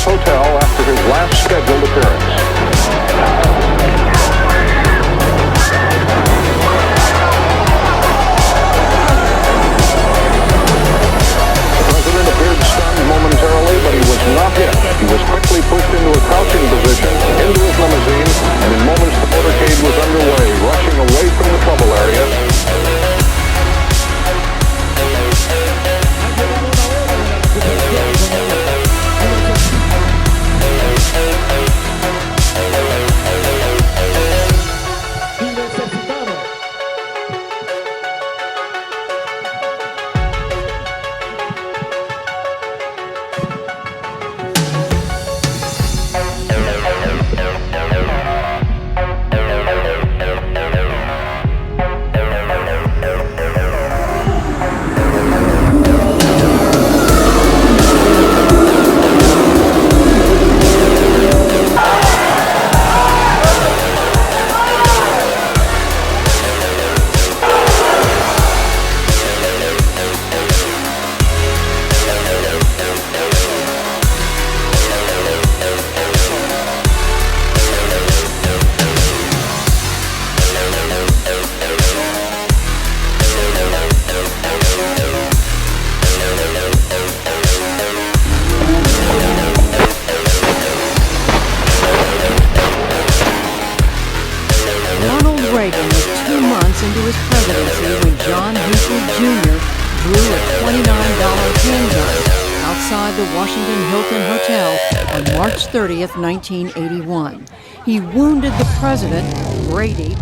this hotel after his last scheduled appearance. The president appeared stunned momentarily, but he was not hit. He was quickly pushed into a crouching position, into his limousine, and in moments the motorcade was underway, rushing away from the trouble area. Reagan was 2 months into his presidency when John Hinckley Jr. drew a $29 handgun outside the Washington Hilton Hotel on March 30th, 1981. He wounded the president, Brady,